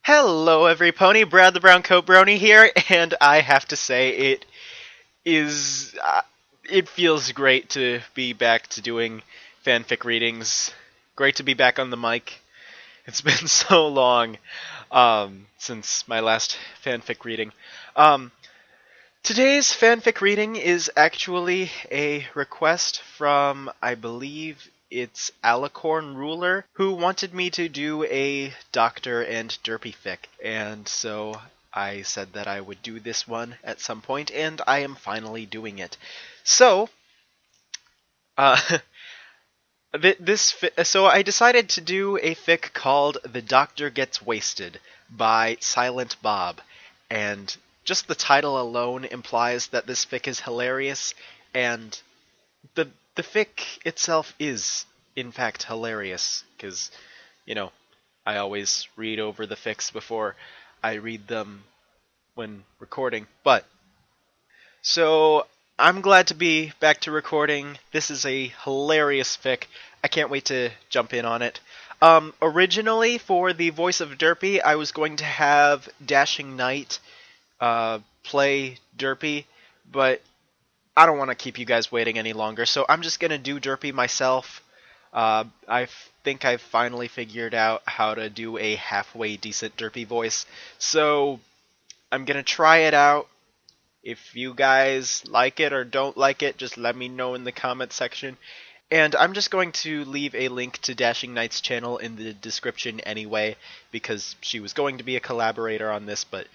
Hello, every pony. Brad the Browncoat Brony here, and I have to say it is. It feels great to be back to doing fanfic readings. Great to be back on the mic. It's been so long since my last fanfic reading. Today's fanfic reading is actually a request from, I believe it's Alicorn Ruler, who wanted me to do a Doctor and Derpy fic, and so I said that I would do this one at some point, and I am finally doing it. So, so I decided to do a fic called The Doctor Gets Wasted by Silent Bob, and just the title alone implies that this fic is hilarious, and the fic itself is, in fact, hilarious, because, I always read over the fics before I read them when recording. But, so, I'm glad to be back to recording. This is a hilarious fic. I can't wait to jump in on it. Originally, for the voice of Derpy, I was going to have Dashing Knight play Derpy, but I don't want to keep you guys waiting any longer, so I'm just going to do Derpy myself. I think I've finally figured out how to do a halfway decent Derpy voice, so I'm going to try it out. If you guys like it or don't like it, just let me know in the comment section. And I'm just going to leave a link to Dashing Knight's channel in the description anyway, because she was going to be a collaborator on this, but,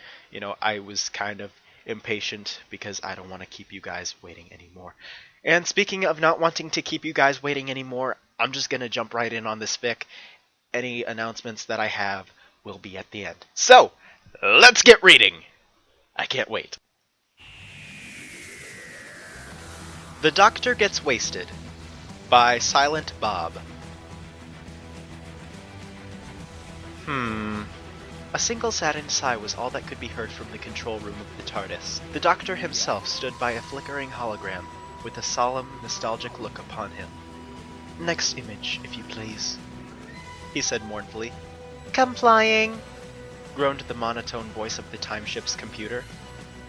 I was kind of impatient because I don't want to keep you guys waiting anymore. And speaking of not wanting to keep you guys waiting anymore, I'm just going to jump right in on this fic. Any announcements that I have will be at the end. So, let's get reading! I can't wait. The Doctor Gets Wasted by Silent Bob. A single saddened sigh was all that could be heard from the control room of the TARDIS. The Doctor himself stood by a flickering hologram, with a solemn, nostalgic look upon him. "Next image, if you please," he said mournfully. "Complying," groaned the monotone voice of the timeship's computer.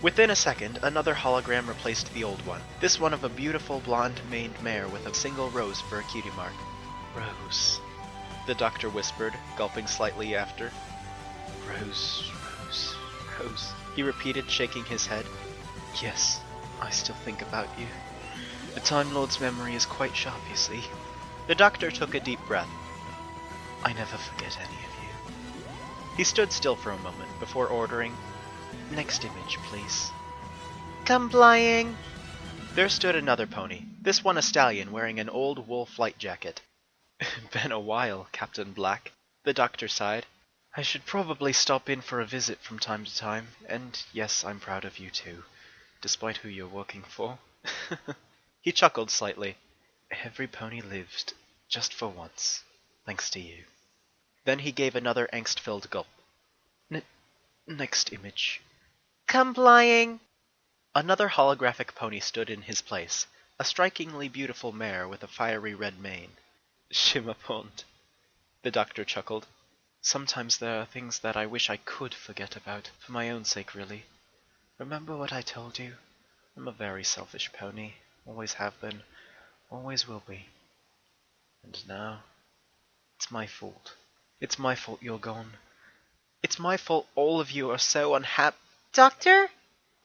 Within a second, another hologram replaced the old one, this one of a beautiful blonde-maned mare with a single rose for a cutie mark. "Rose," the Doctor whispered, gulping slightly after. "Rose, Rose, Rose," he repeated, shaking his head. "Yes, I still think about you. The Time Lord's memory is quite sharp, you see." The Doctor took a deep breath. "I never forget any of you." He stood still for a moment before ordering, "Next image, please." "Complying." There stood another pony, this one a stallion wearing an old wool flight jacket. "Been a while, Captain Black," the Doctor sighed. "I should probably stop in for a visit from time to time, and yes, I'm proud of you too, despite who you're working for." He chuckled slightly. "Every pony lived, just for once, thanks to you." Then he gave another angst-filled gulp. Next image." "Complying." Another holographic pony stood in his place, a strikingly beautiful mare with a fiery red mane. "Shimmerpond," the Doctor chuckled. "Sometimes there are things that I wish I could forget about, for my own sake, really. Remember what I told you? I'm a very selfish pony, always have been, always will be. And now, it's my fault. It's my fault you're gone. It's my fault all of you are so unhappy." "Doctor?"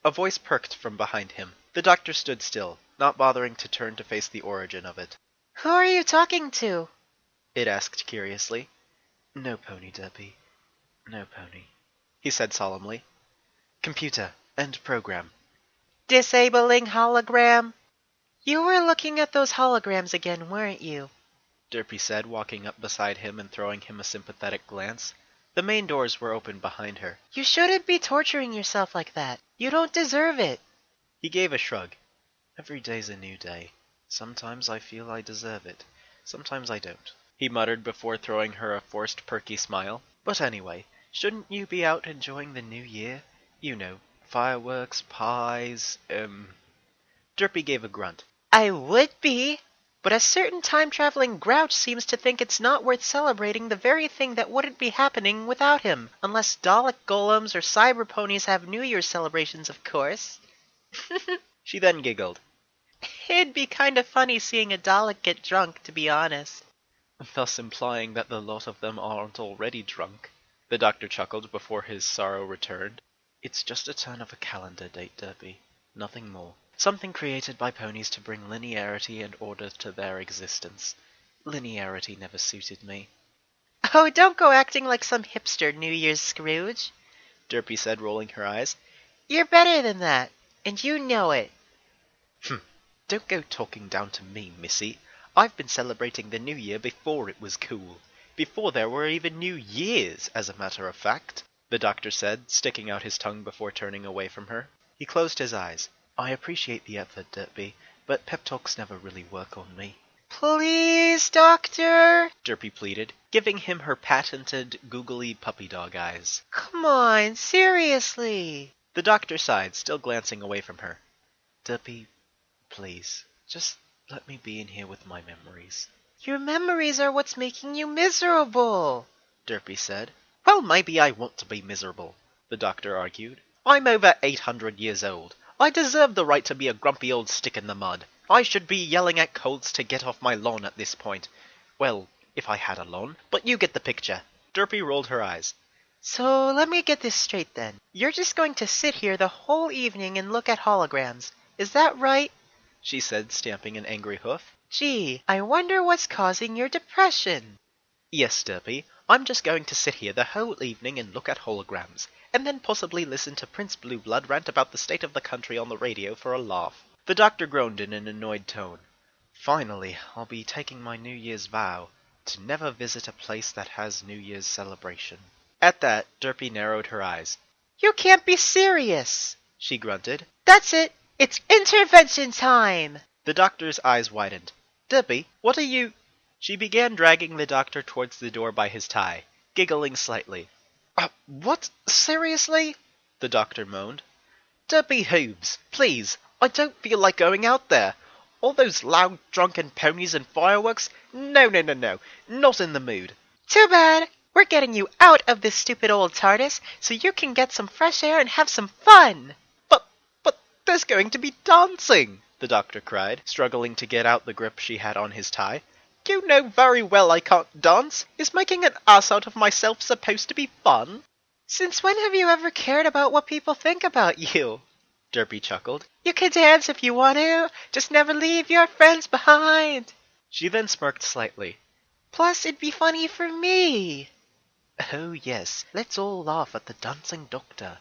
A voice perked from behind him. The Doctor stood still, not bothering to turn to face the origin of it. "Who are you talking to?" it asked curiously. "No pony, Debbie. No pony," he said solemnly. "Computer, end program." "Disabling hologram." "You were looking at those holograms again, weren't you?" Derpy said, walking up beside him and throwing him a sympathetic glance. The main doors were open behind her. "You shouldn't be torturing yourself like that. You don't deserve it." He gave a shrug. "Every day's a new day. Sometimes I feel I deserve it. Sometimes I don't," he muttered before throwing her a forced perky smile. "But anyway, shouldn't you be out enjoying the new year? You know, fireworks, pies, Derpy gave a grunt. "I would be." But a certain time-traveling grouch seems to think it's not worth celebrating the very thing that wouldn't be happening without him, unless Dalek golems or cyber ponies have New Year's celebrations, of course. She then giggled. It'd be kind of funny seeing a Dalek get drunk, to be honest. Thus implying that the lot of them aren't already drunk. The doctor chuckled before his sorrow returned. It's just a turn of a calendar date, Derby. Nothing more. Something created by ponies to bring linearity and order to their existence. Linearity never suited me. Oh, don't go acting like some hipster New Year's Scrooge, Derpy said, rolling her eyes. You're better than that, and you know it. Don't go talking down to me, missy. I've been celebrating the New Year before it was cool. Before there were even New Years, as a matter of fact, the doctor said, sticking out his tongue before turning away from her. He closed his eyes. I appreciate the effort, Derpy, but pep talks never really work on me. Please, doctor, Derpy pleaded, giving him her patented, googly puppy dog eyes. Come on, seriously. The doctor sighed, still glancing away from her. Derpy, please, just let me be in here with my memories. Your memories are what's making you miserable, Derpy said. Well, maybe I want to be miserable, the doctor argued. I'm over 800 years old. I deserve the right to be a grumpy old stick in the mud. I should be yelling at colds to get off my lawn at this point. Well, if I had a lawn, but you get the picture. Derpy rolled her eyes. So let me get this straight then. You're just going to sit here the whole evening and look at holograms. Is that right? She said, stamping an angry hoof. Gee, I wonder what's causing your depression. Yes, Derpy, I'm just going to sit here the whole evening and look at holograms, and then possibly listen to Prince Blueblood rant about the state of the country on the radio for a laugh. The doctor groaned in an annoyed tone. Finally, I'll be taking my New Year's vow to never visit a place that has New Year's celebration. At that, Derpy narrowed her eyes. You can't be serious, she grunted. That's it. It's intervention time. The doctor's eyes widened. Derpy, what are you... She began dragging the doctor towards the door by his tie, giggling slightly. What? Seriously? The doctor moaned. Derpy Hoobs, please, I don't feel like going out there. All those loud, drunken ponies and fireworks? No, not in the mood. Too bad. We're getting you out of this stupid old TARDIS so you can get some fresh air and have some fun. But there's going to be dancing, the doctor cried, struggling to get out the grip she had on his tie. You know very well I can't dance. Is making an ass out of myself supposed to be fun? Since when have you ever cared about what people think about you? Derpy chuckled. You can dance if you want to, just never leave your friends behind. She then smirked slightly. Plus, it'd be funny for me. Oh yes, let's all laugh at the dancing doctor,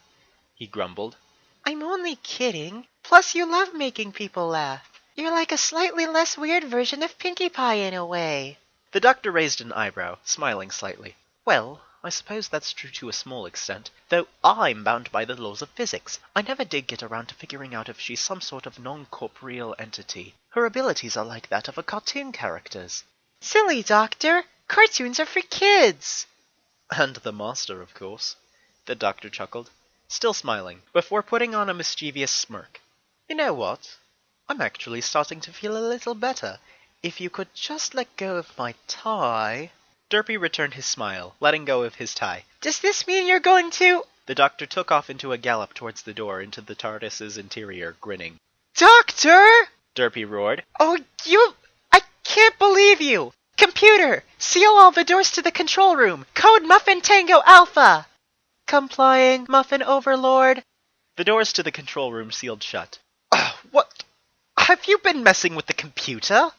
he grumbled. I'm only kidding. Plus, you love making people laugh. You're like a slightly less weird version of Pinkie Pie in a way. The doctor raised an eyebrow, smiling slightly. Well, I suppose that's true to a small extent, though I'm bound by the laws of physics. I never did get around to figuring out if she's some sort of non-corporeal entity. Her abilities are like that of a cartoon character's. Silly doctor! Cartoons are for kids! And the master, of course. The doctor chuckled, still smiling, before putting on a mischievous smirk. You know what? I'm actually starting to feel a little better. If you could just let go of my tie... Derpy returned his smile, letting go of his tie. Does this mean you're going to... The doctor took off into a gallop towards the door into the TARDIS's interior, grinning. Doctor! Derpy roared. Oh, you... I can't believe you! Computer! Seal all the doors to the control room! Code Muffin Tango Alpha! Complying, Muffin Overlord. The doors to the control room sealed shut. What? Have you been messing with the computer?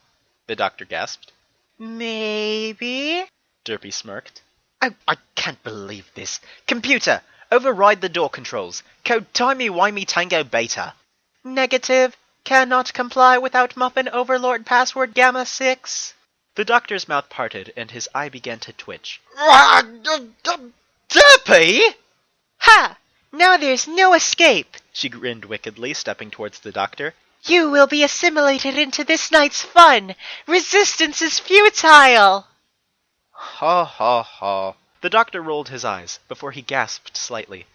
The doctor gasped. Maybe, Derpy smirked. I can't believe this. Computer, override the door controls. Code Timey-Wimey Tango Beta. Negative. Cannot comply without Muffin Overlord password Gamma 6. The doctor's mouth parted and his eye began to twitch. Derpy! Ha! Now there's no escape, she grinned wickedly, stepping towards the doctor. You will be assimilated into this night's fun. Resistance is futile. Ha ha ha. The doctor rolled his eyes before he gasped slightly.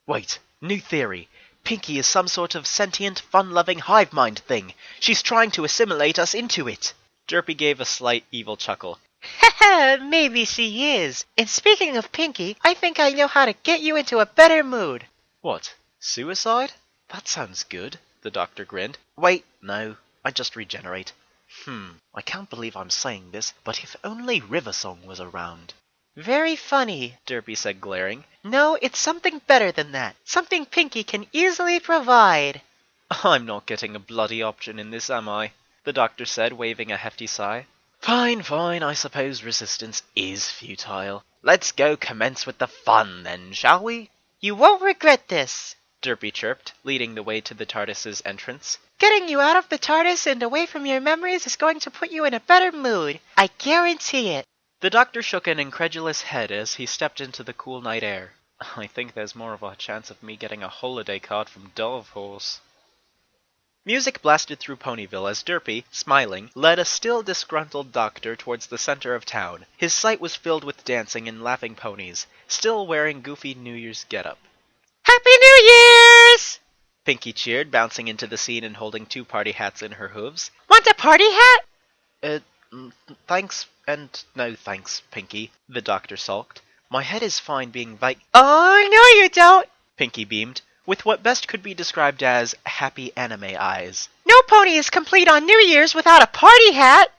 Wait, new theory. Pinky is some sort of sentient, fun-loving hive mind thing. She's trying to assimilate us into it. Derpy gave a slight evil chuckle. Haha, maybe she is. And speaking of Pinky, I think I know how to get you into a better mood. What? Suicide? That sounds good, the doctor grinned. Wait, no, I just regenerate. I can't believe I'm saying this, but if only Riversong was around. Very funny, Derpy said, glaring. No, it's something better than that. Something Pinky can easily provide. I'm not getting a bloody option in this, am I? The doctor said, waving a hefty sigh. Fine, I suppose resistance is futile. Let's go commence with the fun then, shall we? You won't regret this, Derpy chirped, leading the way to the TARDIS's entrance. Getting you out of the TARDIS and away from your memories is going to put you in a better mood. I guarantee it. The doctor shook an incredulous head as he stepped into the cool night air. I think there's more of a chance of me getting a holiday card from Dove Horse. Music blasted through Ponyville as Derpy, smiling, led a still disgruntled doctor towards the center of town. His sight was filled with dancing and laughing ponies, still wearing goofy New Year's getup. Happy New Year's! Pinky cheered, bouncing into the scene and holding 2 party hats in her hooves. Want a party hat? Thanks and no thanks, Pinky, the doctor sulked. My head is fine being Oh, no you don't! Pinky beamed, with what best could be described as happy anime eyes. No pony is complete on New Year's without a party hat!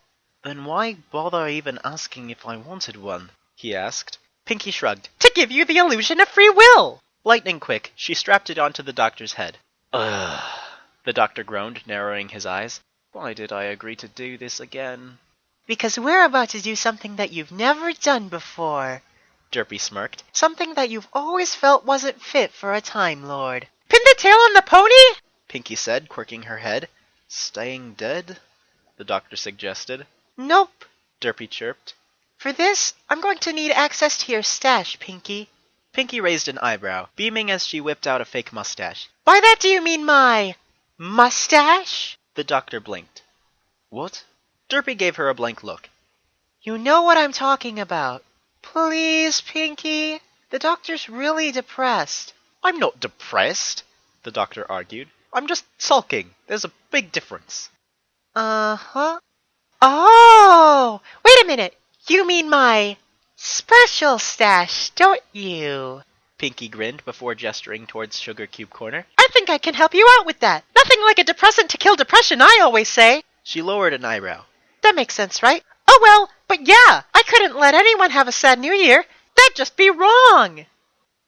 Then why bother even asking if I wanted one? He asked. Pinky shrugged. To give you the illusion of free will! Lightning quick, she strapped it onto the doctor's head. Ugh, the doctor groaned, narrowing his eyes. Why did I agree to do this again? Because we're about to do something that you've never done before. Derpy smirked. Something that you've always felt wasn't fit for a Time Lord. Pin the tail on the pony? Pinky said, quirking her head. Staying dead? The doctor suggested. Nope, Derpy chirped. For this, I'm going to need access to your stash, Pinky. Pinky raised an eyebrow, beaming as she whipped out a fake mustache. By that do you mean my mustache? The doctor blinked. What? Derpy gave her a blank look. You know what I'm talking about. Please, Pinky. The doctor's really depressed. I'm not depressed, the doctor argued. I'm just sulking. There's a big difference. Uh-huh. Oh! Wait a minute. You mean my special stash, don't you? Pinky grinned before gesturing towards Sugar Cube Corner. I think I can help you out with that. Nothing like a depressant to kill depression, I always say. She lowered an eyebrow. That makes sense, right? Oh well, but yeah, I couldn't let anyone have a sad New Year. That'd just be wrong.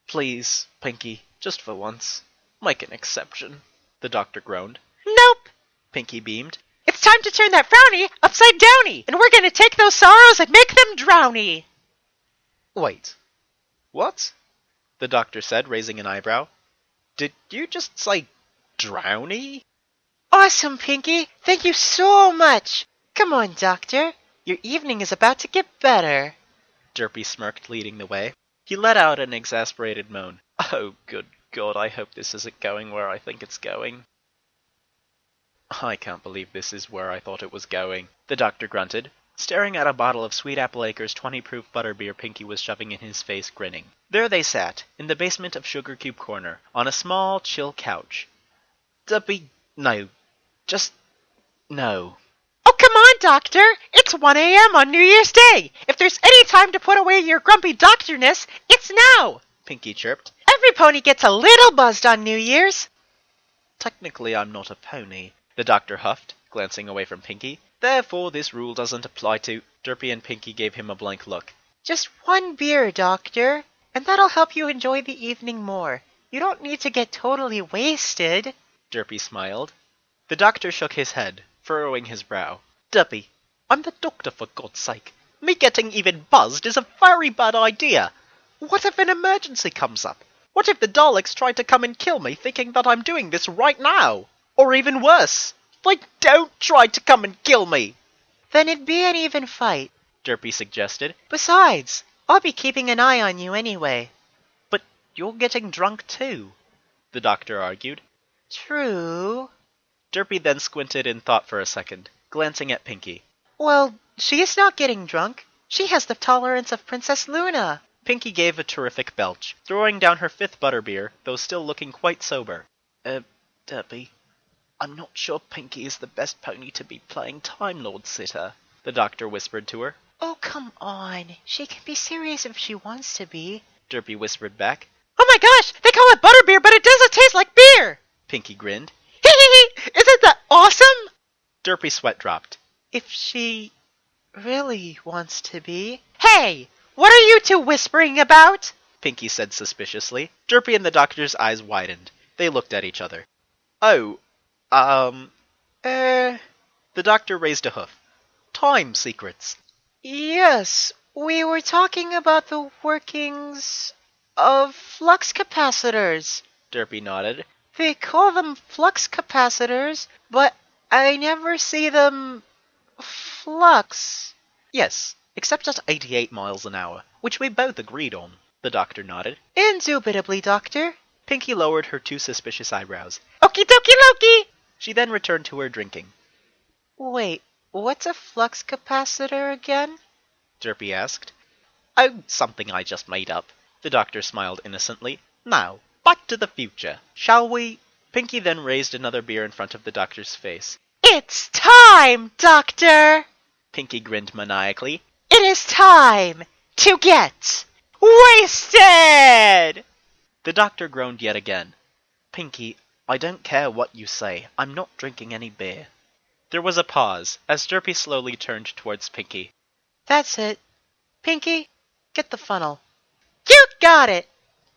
Please, Pinky, just for once. Make an exception, the doctor groaned. Nope, Pinky beamed. It's time to turn that frowny upside downy, and we're gonna take those sorrows and make them drowny. Wait. What? The doctor said, raising an eyebrow. Did you just say drowny? Awesome, Pinky. Thank you so much. Come on, Doctor. Your evening is about to get better. Derpy smirked, leading the way. He let out an exasperated moan. Oh, good God, I hope this isn't going where I think it's going. I can't believe this is where I thought it was going, the doctor grunted, staring at a bottle of Sweet Apple Acres 20-proof butterbeer Pinky was shoving in his face, grinning. There they sat, in the basement of Sugar Cube Corner, on a small, chill couch. No. Just... no. Oh, come on, Doctor! It's 1 a.m. on New Year's Day! If there's any time to put away your grumpy doctorness, it's now! Pinky chirped. Every pony gets a little buzzed on New Year's. Technically, I'm not a pony, the doctor huffed, glancing away from Pinky. Therefore, this rule doesn't apply to... Derpy and Pinky gave him a blank look. Just 1 beer, Doctor, and that'll help you enjoy the evening more. You don't need to get totally wasted. Derpy smiled. The doctor shook his head, furrowing his brow. Derpy, I'm the doctor, for God's sake. Me getting even buzzed is a very bad idea. What if an emergency comes up? What if the Daleks try to come and kill me thinking that I'm doing this right now? Or even worse, they don't try to come and kill me. Then it'd be an even fight, Derpy suggested. Besides, I'll be keeping an eye on you anyway. But you're getting drunk too, the doctor argued. True. Derpy then squinted in thought for a second, glancing at Pinky. Well, she's not getting drunk. She has the tolerance of Princess Luna. Pinky gave a terrific belch, throwing down her 5th butterbeer, though still looking quite sober. Derpy, I'm not sure Pinky is the best pony to be playing Time Lord Sitter, the doctor whispered to her. Oh, come on. She can be serious if she wants to be. Derpy whispered back. Oh my gosh, they call it butterbeer, but it doesn't taste like beer! Pinky grinned. Hee hee hee! Isn't that awesome? Derpy's sweat dropped. If she really wants to be. Hey! What are you two whispering about? Pinky said suspiciously. Derpy and the doctor's eyes widened. They looked at each other. Oh, the doctor raised a hoof. Time secrets. Yes, we were talking about the workings of flux capacitors. Derpy nodded. They call them flux capacitors, but I never see them flux. Yes, except at 88 miles an hour, which we both agreed on. The doctor nodded. Indubitably, Doctor. Pinky lowered her two suspicious eyebrows. Okie dokie Loki! She then returned to her drinking. Wait, what's a flux capacitor again? Derpy asked. Oh, something I just made up. The doctor smiled innocently. Now, back to the future, shall we? Pinky then raised another beer in front of the doctor's face. It's time, Doctor! Pinky grinned maniacally. It is time to get wasted! The doctor groaned yet again. Pinky, I don't care what you say. I'm not drinking any beer. There was a pause, as Derpy slowly turned towards Pinky. That's it. Pinky, get the funnel. You got it!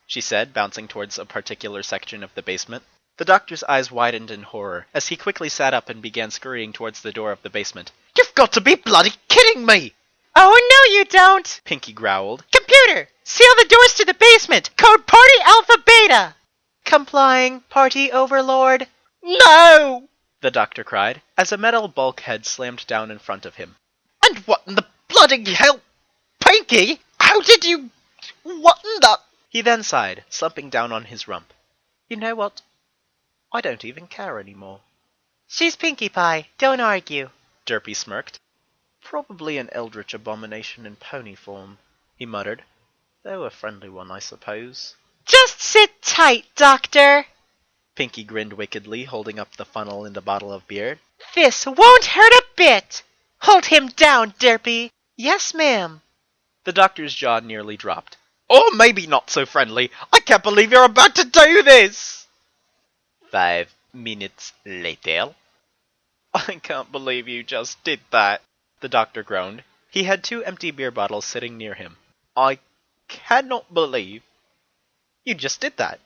She said, bouncing towards a particular section of the basement. The doctor's eyes widened in horror, as he quickly sat up and began scurrying towards the door of the basement. You've got to be bloody kidding me! Oh, no you don't! Pinky growled. Computer, seal the doors to the basement! Code Party Alpha Beta! Complying, Party Overlord. No! The doctor cried, as a metal bulkhead slammed down in front of him. And what in the bloody hell? Pinky? How did you... What in the... He then sighed, slumping down on his rump. You know what? I don't even care anymore. She's Pinkie Pie, don't argue. Derpy smirked. Probably an eldritch abomination in pony form, he muttered. Though a friendly one, I suppose. Just sit tight, Doctor. Pinky grinned wickedly, holding up the funnel and a bottle of beer. This won't hurt a bit. Hold him down, Derpy. Yes, ma'am. The doctor's jaw nearly dropped. Or maybe not so friendly. I can't believe you're about to do this! 5 minutes later. I can't believe you just did that, the doctor groaned. He had 2 empty beer bottles sitting near him. I cannot believe you just did that.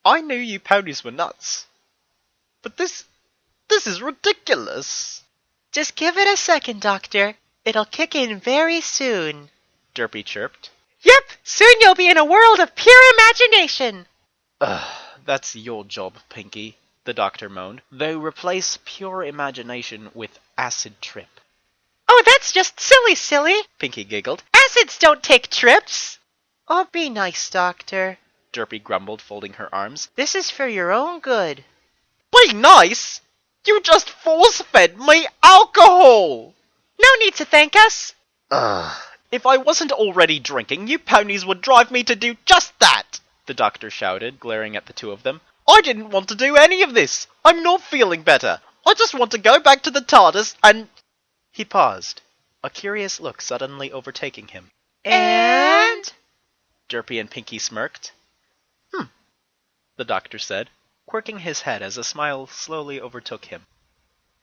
I knew you ponies were nuts. But this is ridiculous. Just give it a second, Doctor. It'll kick in very soon. Derpy chirped. Yep, soon you'll be in a world of pure imagination. Ugh, that's your job, Pinky, the doctor moaned. Though replace pure imagination with acid trip. Oh, that's just silly, Pinky giggled. Acids don't take trips. Oh, be nice, Doctor. Derpy grumbled, folding her arms. This is for your own good. Be nice? You just force-fed me alcohol! No need to thank us. Ugh. If I wasn't already drinking, you ponies would drive me to do just that! The doctor shouted, glaring at the 2 of them. I didn't want to do any of this! I'm not feeling better! I just want to go back to the TARDIS and... He paused, a curious look suddenly overtaking him. And? Derpy and Pinky smirked. The doctor said, quirking his head as a smile slowly overtook him.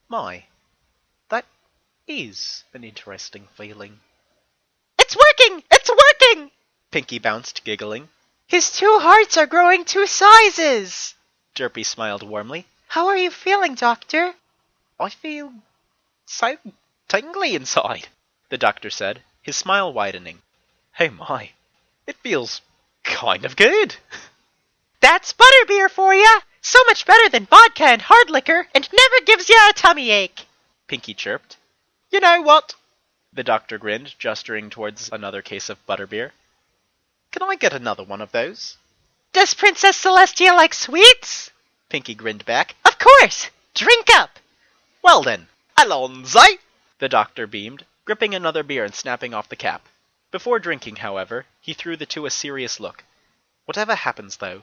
My, that is an interesting feeling. It's working! It's working! Pinky bounced, giggling. His 2 hearts are growing 2 sizes! Derpy smiled warmly. How are you feeling, Doctor? I feel so tingly inside, the doctor said, his smile widening. Oh my, it feels kind of good. That's butterbeer for ya! So much better than vodka and hard liquor, and never gives ya a tummy ache! Pinky chirped. You know what? The doctor grinned, gesturing towards another case of butterbeer. Can I get another one of those? Does Princess Celestia like sweets? Pinky grinned back. Of course! Drink up! Well then, Alonzo! The doctor beamed, gripping another beer and snapping off the cap. Before drinking, however, he threw the 2 a serious look. Whatever happens, though,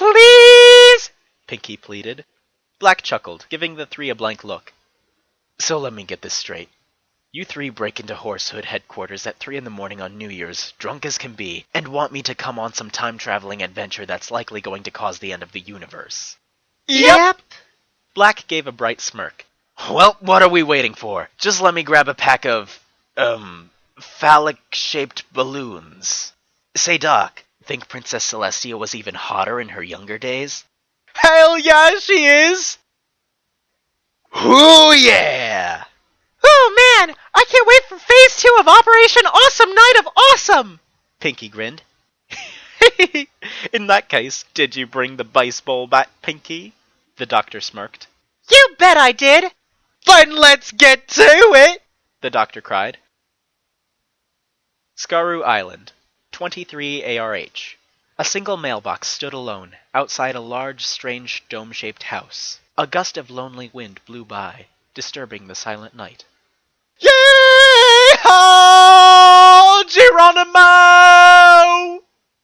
please? Pinky pleaded. Black chuckled, giving the three a blank look. So let me get this straight. You three break into Horsehood headquarters at 3 a.m. on New Year's, drunk as can be, and want me to come on some time-traveling adventure that's likely going to cause the end of the universe. Yep. Black gave a bright smirk. Well, what are we waiting for? Just let me grab a pack of, phallic-shaped balloons. Say, Doc, think Princess Celestia was even hotter in her younger days? Hell yeah, she is! Ooh yeah! Oh man, I can't wait for phase 2 of Operation Awesome Night of Awesome! Pinky grinned. In that case, did you bring the baseball bat, Pinky? The doctor smirked. You bet I did! Then let's get to it! The doctor cried. Skaru Island, 23 ARH. A single mailbox stood alone, outside a large, strange, dome-shaped house. A gust of lonely wind blew by, disturbing the silent night. Yay-ho! Geronimo!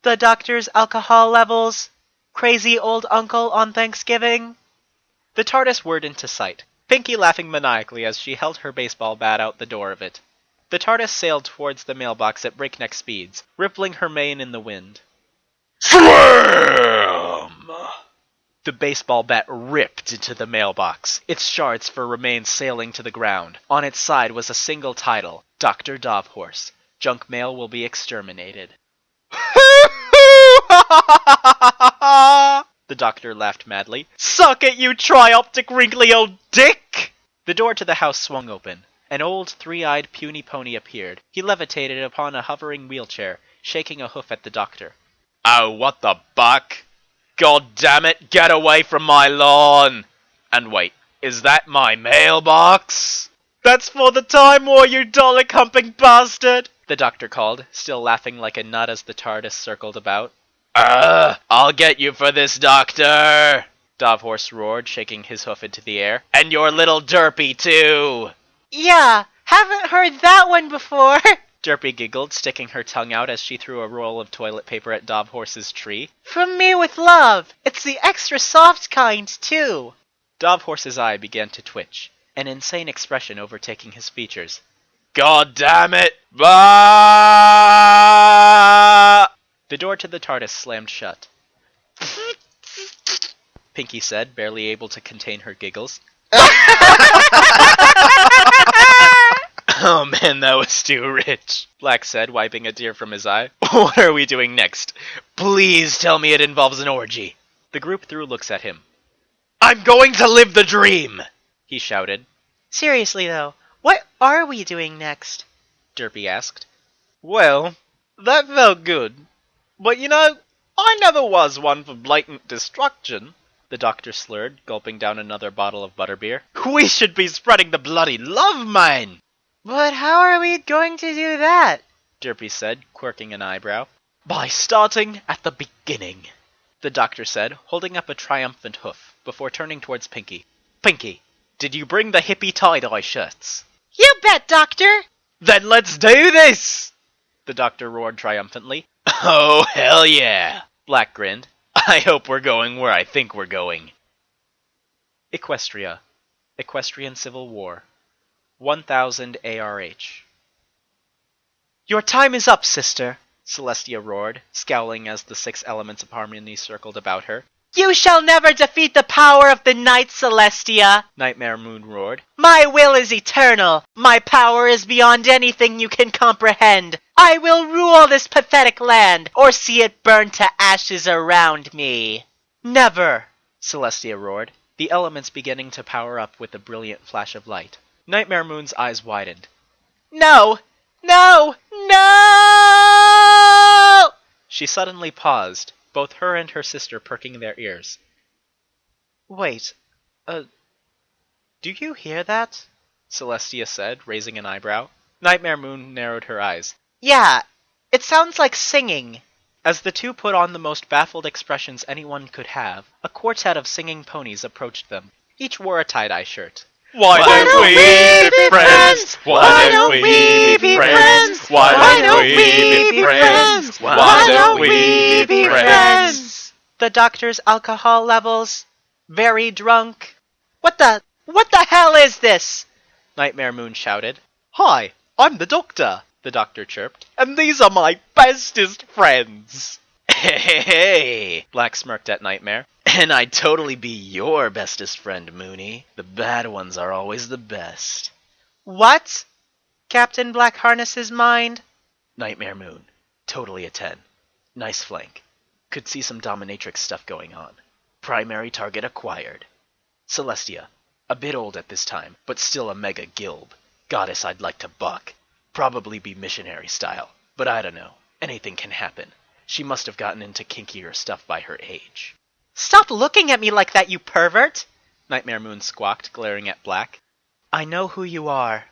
The doctor's alcohol levels. Crazy old uncle on Thanksgiving. The TARDIS whirred into sight, Pinky laughing maniacally as she held her baseball bat out the door of it. The TARDIS sailed towards the mailbox at breakneck speeds, rippling her mane in the wind. Slam! The baseball bat ripped into the mailbox, its shards for remains sailing to the ground. On its side was a single title, Dr. Dovehorse. Junk mail will be exterminated. The doctor laughed madly. Suck it, you trioptic wrinkly old dick! The door to the house swung open. An old, three-eyed, puny pony appeared. He levitated upon a hovering wheelchair, shaking a hoof at the doctor. Oh, what the buck? God damn it, get away from my lawn! And wait, is that my mailbox? That's for the Time War, you Dalek-humping bastard! The doctor called, still laughing like a nut as the TARDIS circled about. I'll get you for this, doctor! Dovehorse roared, shaking his hoof into the air. And your little derpy, too! Yeah, haven't heard that one before. Derpy giggled, sticking her tongue out as she threw a roll of toilet paper at Dovehorse's tree. From me with love. It's the extra soft kind, too. Dovehorse's eye began to twitch, an insane expression overtaking his features. God damn it! Bah! The door to the TARDIS slammed shut. Pinky said, barely able to contain her giggles. Oh man, that was too rich, Black said, wiping a tear from his eye. What are we doing next? Please tell me it involves an orgy. The group threw looks at him. I'm going to live the dream! He shouted. Seriously though, what are we doing next? Derpy asked. Well, that felt good. But you know, I never was one for blatant destruction. The doctor slurred, gulping down another bottle of butterbeer. We should be spreading the bloody love, man! But how are we going to do that? Derpy said, quirking an eyebrow. By starting at the beginning, the doctor said, holding up a triumphant hoof, before turning towards Pinky. Pinky, did you bring the hippie tie-dye shirts? You bet, Doctor! Then let's do this! The doctor roared triumphantly. Oh, hell yeah! Black grinned. I hope we're going where I think we're going. Equestria. Equestrian Civil War. 1000 ARH. Your time is up, sister, Celestia roared, scowling as the 6 elements of harmony circled about her. You shall never defeat the power of the night, Celestia, Nightmare Moon roared. My will is eternal. My power is beyond anything you can comprehend. I will rule this pathetic land, or see it burn to ashes around me. Never, Celestia roared, the elements beginning to power up with a brilliant flash of light. Nightmare Moon's eyes widened. No! No! No! She suddenly paused, both her and her sister perking their ears. Wait, do you hear that? Celestia said, raising an eyebrow. Nightmare Moon narrowed her eyes. Yeah, it sounds like singing. As the two put on the most baffled expressions anyone could have, a quartet of singing ponies approached them. Each wore a tie-dye shirt. Why don't we be friends? Why don't we be friends? Why don't we be friends? Why don't we be friends? The doctor's alcohol levels. Very drunk. What the hell is this? Nightmare Moon shouted. Hi, I'm the doctor, the doctor chirped. And these are my bestest friends. Hey, Black smirked at Nightmare. And I'd totally be your bestest friend, Moony. The bad ones are always the best. What? Captain Black harnesses mind? Nightmare Moon. Totally a 10. Nice flank. Could see some dominatrix stuff going on. Primary target acquired. Celestia. A bit old at this time, but still a mega gilb. Goddess I'd like to buck. Probably be missionary style. But I don't know. Anything can happen. She must have gotten into kinkier stuff by her age. Stop looking at me like that, you pervert! Nightmare Moon squawked, glaring at Black. I know who you are,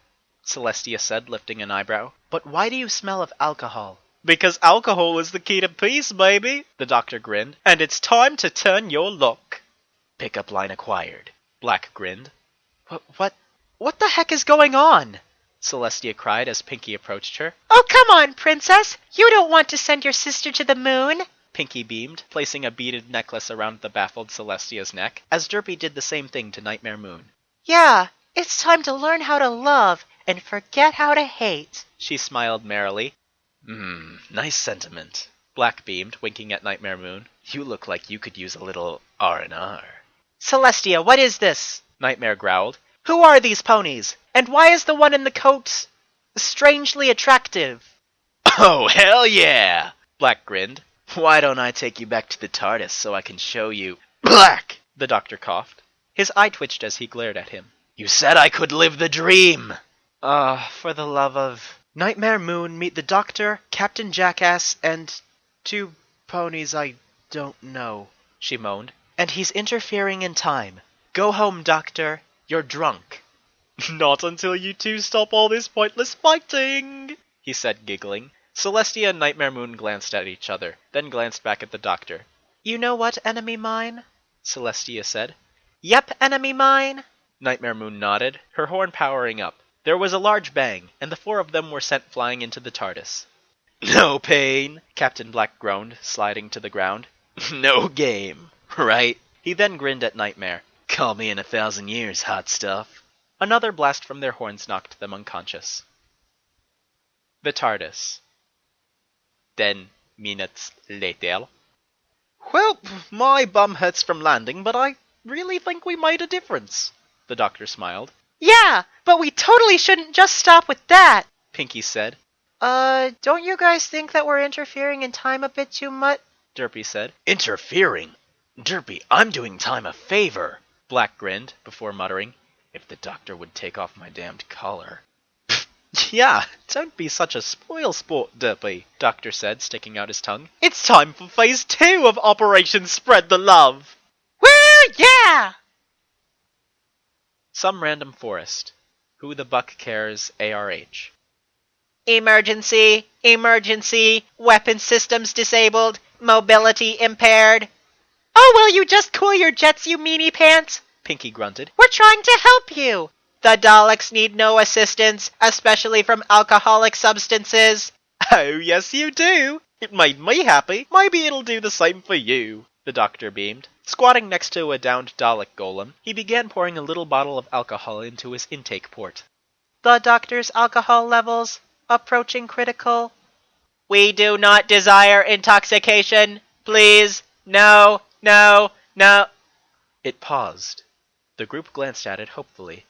Celestia said, lifting an eyebrow. But why do you smell of alcohol? Because alcohol is the key to peace, baby, the doctor grinned. And it's time to turn your look. Pickup line acquired. Black grinned. What the heck is going on? Celestia cried as Pinky approached her. Oh, come on, princess! You don't want to send your sister to the moon! Pinky beamed, placing a beaded necklace around the baffled Celestia's neck, as Derpy did the same thing to Nightmare Moon. Yeah, it's time to learn how to love and forget how to hate, she smiled merrily. Nice sentiment. Black beamed, winking at Nightmare Moon. You look like you could use a little R&R. Celestia, what is this? Nightmare growled. Who are these ponies? And why is the one in the coat strangely attractive? Oh, hell yeah! Black grinned. Why don't I take you back to the TARDIS so I can show you... Black! The doctor coughed. His eye twitched as he glared at him. You said I could live the dream! For the love of... Nightmare Moon, meet the doctor, Captain Jackass, and 2 ponies I don't know, she moaned. And he's interfering in time. Go home, doctor. You're drunk. Not until you two stop all this pointless fighting, he said, giggling. Celestia and Nightmare Moon glanced at each other, then glanced back at the doctor. You know what, enemy mine? Celestia said. Yep, enemy mine. Nightmare Moon nodded, her horn powering up. There was a large bang, and the 4 of them were sent flying into the TARDIS. No pain, Captain Black groaned, sliding to the ground. No game, right? He then grinned at Nightmare. Call me in 1,000 years, hot stuff. Another blast from their horns knocked them unconscious. The TARDIS. 10 minutes later. Well, my bum hurts from landing, but I really think we made a difference, the doctor smiled. Yeah, but we totally shouldn't just stop with that, Pinky said. Don't you guys think that we're interfering in time a bit too much? Derpy said. Interfering? Derpy, I'm doing time a favor. Black grinned, before muttering, if the doctor would take off my damned collar. Yeah, don't be such a spoil sport, Derpy, Doctor said, sticking out his tongue. It's time for phase 2 of Operation Spread the Love. Woo, yeah! Some random forest. Who the buck cares, ARH. Emergency, emergency, weapon systems disabled, mobility impaired. Oh, will you just cool your jets, you meanie pants? Pinky grunted. We're trying to help you. The Daleks need no assistance, especially from alcoholic substances. Oh, yes you do. It made me happy. Maybe it'll do the same for you, the doctor beamed. Squatting next to a downed Dalek golem, he began pouring a little bottle of alcohol into his intake port. The doctor's alcohol levels approaching critical. We do not desire intoxication. Please, no, no, no. It paused. The group glanced at it hopefully.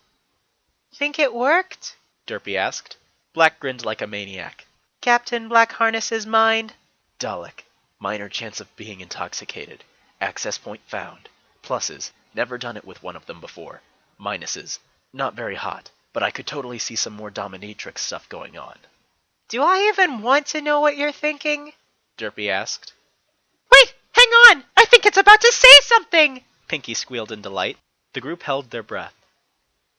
Think it worked? Derpy asked. Black grinned like a maniac. Captain Black harnesses mind. Dalek. Minor chance of being intoxicated. Access point found. Pluses. Never done it with one of them before. Minuses. Not very hot, but I could totally see some more dominatrix stuff going on. Do I even want to know what you're thinking? Derpy asked. Wait! Hang on! I think it's about to say something! Pinky squealed in delight. The group held their breath.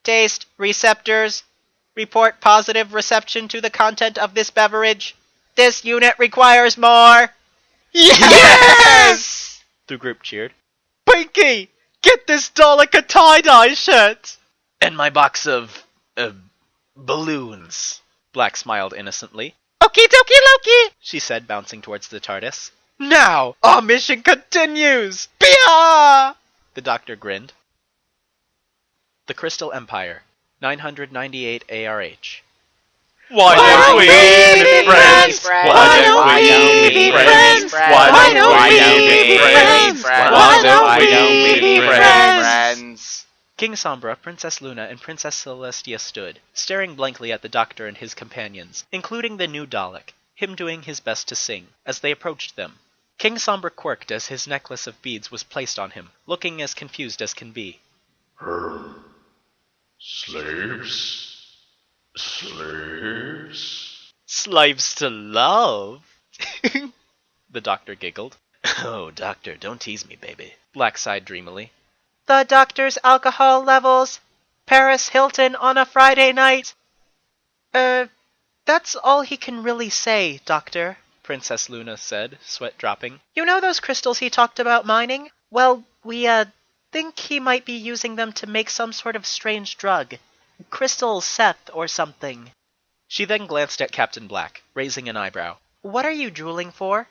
Taste receptors. Report positive reception to the content of this beverage. This unit requires more. Yes! The group cheered. Pinky! Get this Dalek a tie-dye shirt! And my box of, balloons. Black smiled innocently. Okie dokie Loki! She said, bouncing towards the TARDIS. Now, our mission continues! Bia! The doctor grinned. The Crystal Empire, 998 ARH. Why don't we be friends? Why don't we be friends? Why don't we be friends? Why don't we be friends? King Sombra, Princess Luna, and Princess Celestia stood, staring blankly at the doctor and his companions, including the new Dalek, him doing his best to sing, as they approached them. King Sombra quirked as his necklace of beads was placed on him, looking as confused as can be. Slaves? Slaves to love? The doctor giggled. Oh, doctor, don't tease me, baby. Black sighed dreamily. The doctor's alcohol levels. Paris Hilton on a Friday night. That's all he can really say, Doctor, Princess Luna said, sweat dropping. You know those crystals he talked about mining? Well, we, think he might be using them to make some sort of strange drug. Crystal Seth or something. She then glanced at Captain Black, raising an eyebrow. What are you drooling for?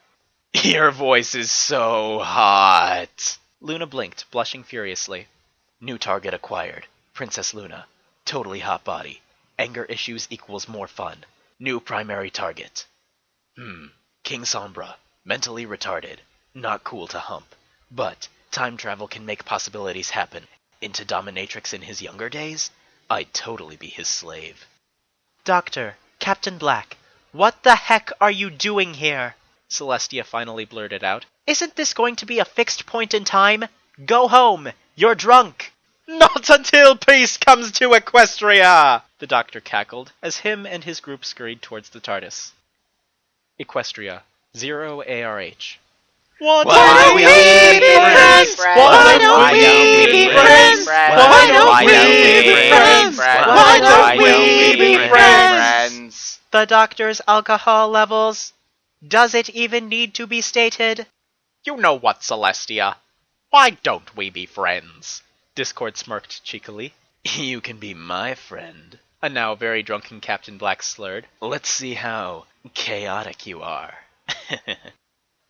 Your voice is so hot. Luna blinked, blushing furiously. New target acquired. Princess Luna. Totally hot body. Anger issues equals more fun. New primary target. King Sombra. Mentally retarded. Not cool to hump. But time travel can make possibilities happen. Into dominatrix in his younger days? I'd totally be his slave. Doctor, Captain Black, what the heck are you doing here? Celestia finally blurted out. Isn't this going to be a fixed point in time? Go home! You're drunk! Not until peace comes to Equestria! The doctor cackled, as him and his group scurried towards the TARDIS. Equestria, 0 ARH. Why don't we be friends? Why don't we be friends? Why don't we be friends? Why don't we be friends? The doctor's alcohol levels. Does it even need to be stated? You know what, Celestia? Why don't we be friends? Discord smirked cheekily. You can be my friend. A now very drunken Captain Black slurred. Let's see how chaotic you are.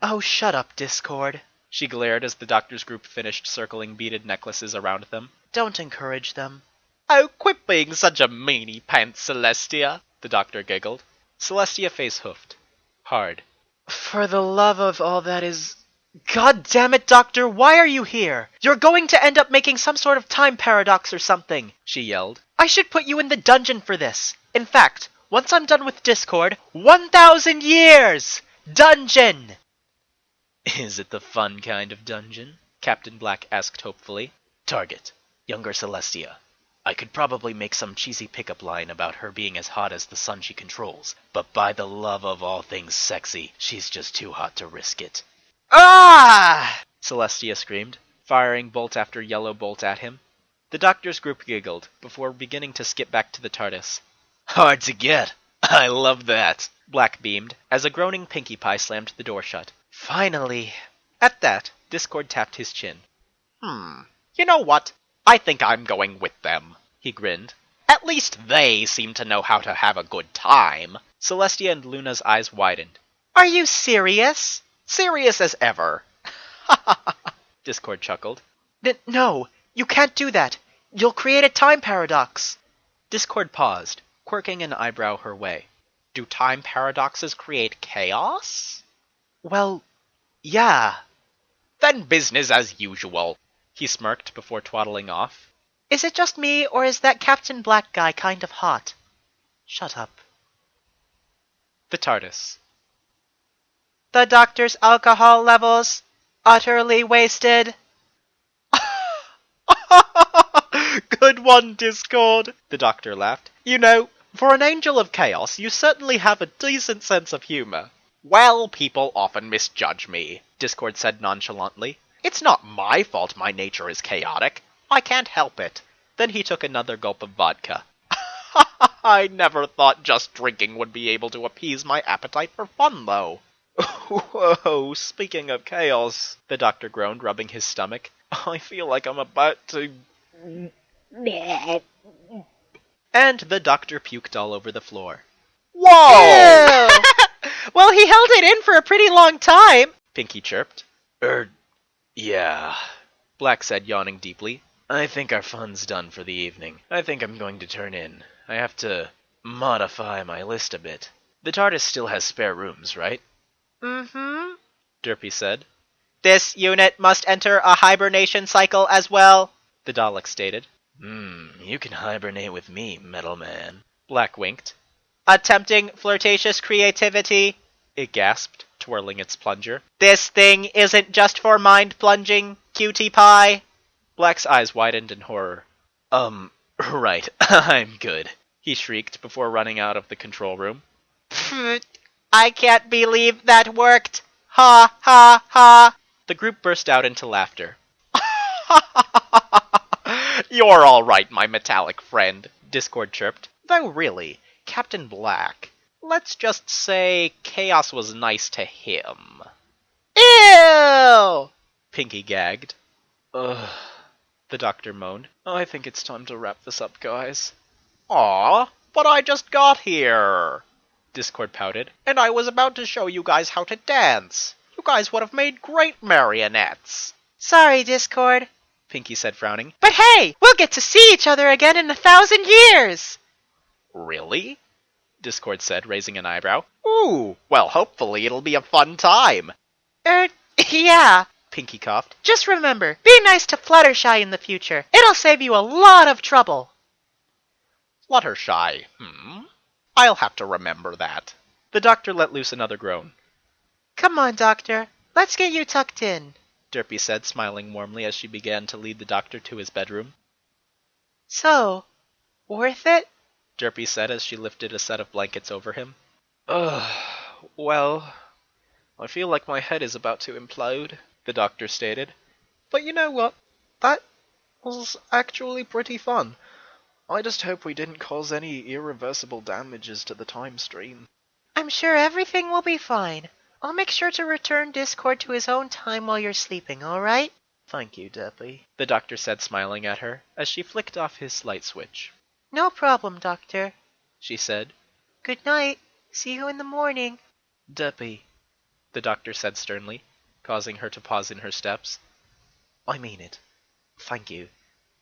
Oh, shut up, Discord. She glared as the doctor's group finished circling beaded necklaces around them. Don't encourage them. Oh, quit being such a meanie pants, Celestia, the doctor giggled. Celestia face hoofed. Hard. For the love of all that is... God damn it, Doctor, why are you here? You're going to end up making some sort of time paradox or something, she yelled. I should put you in the dungeon for this. In fact, once I'm done with Discord, 1,000 years! Dungeon! Is it the fun kind of dungeon? Captain Black asked hopefully. Target. Younger Celestia. I could probably make some cheesy pickup line about her being as hot as the sun she controls, but by the love of all things sexy, she's just too hot to risk it. Ah! Celestia screamed, firing bolt after yellow bolt at him. The doctor's group giggled, before beginning to skip back to the TARDIS. Hard to get. I love that. Black beamed, as a groaning Pinkie Pie slammed the door shut. Finally. At that, Discord tapped his chin. You know what? I think I'm going with them. He grinned. At least they seem to know how to have a good time. Celestia and Luna's eyes widened. Are you serious? Serious as ever. Discord chuckled. No, you can't do that. You'll create a time paradox. Discord paused, quirking an eyebrow her way. Do time paradoxes create chaos? Well, yeah. Then business as usual. He smirked before twaddling off. Is it just me, or is that Captain Black guy kind of hot? Shut up. The TARDIS. The doctor's alcohol levels. Utterly wasted. Good one, Discord, the doctor laughed. You know, for an angel of chaos, you certainly have a decent sense of humor. Well, people often misjudge me, Discord said nonchalantly. It's not my fault my nature is chaotic. I can't help it. Then he took another gulp of vodka. I never thought just drinking would be able to appease my appetite for fun, though. Whoa, speaking of chaos, the doctor groaned, rubbing his stomach. I feel like I'm about to... And the doctor puked all over the floor. Whoa! Well, he held it in for a pretty long time. Pinky chirped. Yeah. Black said, yawning deeply. I think our fun's done for the evening. I think I'm going to turn in. I have to modify my list a bit. The TARDIS still has spare rooms, right? Mm-hmm. Derpy said. This unit must enter a hibernation cycle as well, The Dalek stated. You can hibernate with me, Metal Man. Black winked. Attempting flirtatious creativity. It gasped, twirling its plunger. This thing isn't just for mind-plunging, cutie pie. Black's eyes widened in horror. Right. I'm good. He shrieked before running out of the control room. I can't believe that worked. Ha ha ha. The group burst out into laughter. You're all right, my metallic friend, Discord chirped. though really, Captain Black, let's just say chaos was nice to him. Ew! Pinky gagged. Ugh. The doctor moaned. I think it's time to wrap this up, guys. Aw, but I just got here, Discord pouted. and I was about to show you guys how to dance. You guys would have made great marionettes. Sorry, Discord, Pinky said, frowning. but hey, we'll get to see each other again in 1,000 years! Really? Discord said, raising an eyebrow. Ooh, well, hopefully it'll be a fun time. Yeah. Pinky coughed. Just remember, be nice to Fluttershy in the future. It'll save you a lot of trouble. Fluttershy, I'll have to remember that. The doctor let loose another groan. Come on, Doctor. Let's get you tucked in, Derpy said, smiling warmly as she began to lead the doctor to his bedroom. So, worth it? Derpy said as she lifted a set of blankets over him. Well, I feel like my head is about to implode, The doctor stated. but you know what? That was actually pretty fun. I just hope we didn't cause any irreversible damages to the time stream. I'm sure everything will be fine. I'll make sure to return Discord to his own time while you're sleeping, alright? Thank you, Derpy. The doctor said, smiling at her, as she flicked off his light switch. No problem, Doctor. She said. Good night. See you in the morning. Derpy, The doctor said sternly, causing her to pause in her steps. I mean it. Thank you.